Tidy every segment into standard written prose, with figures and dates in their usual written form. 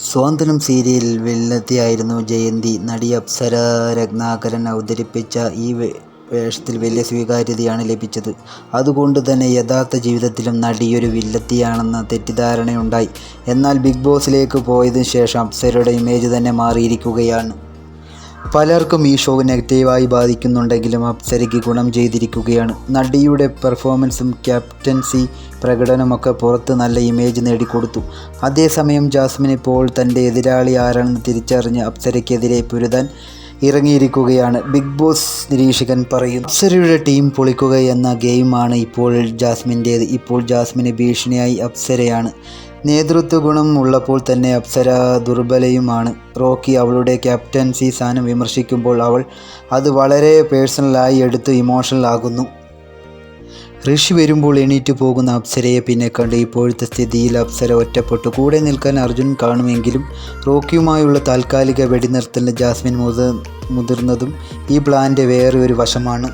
സ്വാതന്ത്ര്യം സീരിയലിൽ വില്ലത്തിയായിരുന്നു ജയന്തി. നടി അപ്സര രത്നാകരൻ അവതരിപ്പിച്ച ഈ വേഷത്തിൽ വലിയ സ്വീകാര്യതയാണ് ലഭിച്ചത്. അതുകൊണ്ടുതന്നെ യഥാർത്ഥ ജീവിതത്തിലും നടിയൊരു വില്ലത്തിയാണെന്ന തെറ്റിദ്ധാരണയുണ്ടായി. എന്നാൽ ബിഗ് ബോസിലേക്ക് പോയതിനു ശേഷം അപ്സരയുടെ ഇമേജ് തന്നെ മാറിയിരിക്കുകയാണ്. പലർക്കും ഈ ഷോ നെഗറ്റീവായി ബാധിക്കുന്നുണ്ടെങ്കിലും അപ്സരയ്ക്ക് ഗുണം ചെയ്തിരിക്കുകയാണ്. നടിയുടെ പെർഫോമൻസും ക്യാപ്റ്റൻസി പ്രകടനമൊക്കെ പുറത്ത് നല്ല ഇമേജ് നേടിക്കൊടുത്തു. അതേസമയം ജാസ്മിൻ ഇപ്പോൾ തൻ്റെ എതിരാളി ആരാണെന്ന് തിരിച്ചറിഞ്ഞ് അപ്സരയ്ക്കെതിരെ പൊരുതാൻ ഇറങ്ങിയിരിക്കുകയാണ്. ബിഗ് ബോസ് നിരീക്ഷകൻ പറയുന്നു, അപ്സരയുടെ ടീം പൊളിക്കുക എന്ന ഗെയിമാണ് ഇപ്പോൾ ജാസ്മിൻ്റേത്. ഇപ്പോൾ ജാസ്മിന് ഭീഷണിയായി അപ്സരയാണ്. നേതൃത്വ ഗുണം ഉള്ളപ്പോൾ തന്നെ അപ്സര ദുർബലയുമാണ്. റോക്കി അവളുടെ ക്യാപ്റ്റൻസി സ്ഥാനം വിമർശിക്കുമ്പോൾ അവൾ അത് വളരെ പേഴ്സണലായി എടുത്ത് ഇമോഷണൽ ആകുന്നു. ഋഷി വരുമ്പോൾ എണീറ്റ് പോകുന്ന അപ്സരയെ പിന്നെ കണ്ട് ഇപ്പോഴത്തെ സ്ഥിതിയിൽ അപ്സര ഒറ്റപ്പെട്ടു. കൂടെ നിൽക്കാൻ അർജുൻ കാണുമെങ്കിലും റോക്കിയുമായുള്ള താൽക്കാലിക വെടിനിർത്തലിന് ജാസ്മിൻ മുതിർന്നതും ഈ പ്ലാൻ്റെ വേറെ ഒരു വശമാണ്.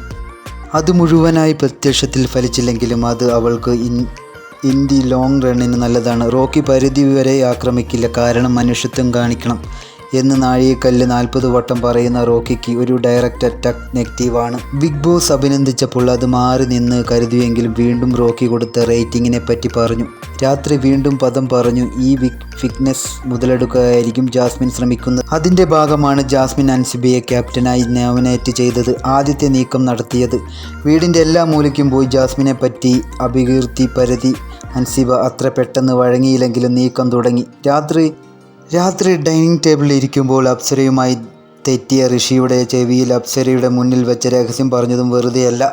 അത് മുഴുവനായി പ്രത്യക്ഷത്തിൽ ഫലിച്ചില്ലെങ്കിലും അത് അവൾക്ക് ഇൻ ദി ലോങ് റണ്ണിന് നല്ലതാണ്. റോക്കി പരിധി വരെ ആക്രമിക്കില്ല, കാരണം മനുഷ്യത്വം കാണിക്കണം എന്ന് നാഴികക്കല്ല് 40 വട്ടം പറയുന്ന റോക്കിക്ക് ഒരു ഡയറക്റ്റ് അറ്റാക്ക് നെഗറ്റീവാണ്. ബിഗ് ബോസ് അഭിനന്ദിച്ചപ്പോൾ അത് മാറി നിന്ന് കരുതിയെങ്കിലും വീണ്ടും റോക്കി കൊടുത്ത റേറ്റിങ്ങിനെ പറ്റി പറഞ്ഞു. രാത്രി വീണ്ടും പദം പറഞ്ഞു. ഈ ഫിറ്റ്നസ് മുതലെടുക്കാനായിരിക്കും ജാസ്മിൻ ശ്രമിക്കുന്നത്. അതിൻ്റെ ഭാഗമാണ് ജാസ്മിൻ അൻസിബയെ ക്യാപ്റ്റനായി നോമിനേറ്റ് ചെയ്തത്. ആദ്യത്തെ നീക്കം നടത്തിയത് വീടിൻ്റെ എല്ലാ മൂലയ്ക്കും പോയി ജാസ്മിനെ പറ്റി അപകീർത്തി പരതി. അൻസിബ അത്ര പെട്ടെന്ന് വഴങ്ങിയില്ലെങ്കിലും നീക്കം തുടങ്ങി. രാത്രി ഡൈനിങ് ടേബിളിൽ ഇരിക്കുമ്പോൾ അപ്സരയുമായി തെറ്റിയ ഋഷിയുടെ ചെവിയിൽ അപ്സരയുടെ മുന്നിൽ വെച്ച രഹസ്യം പറഞ്ഞതും വെറുതെയല്ല.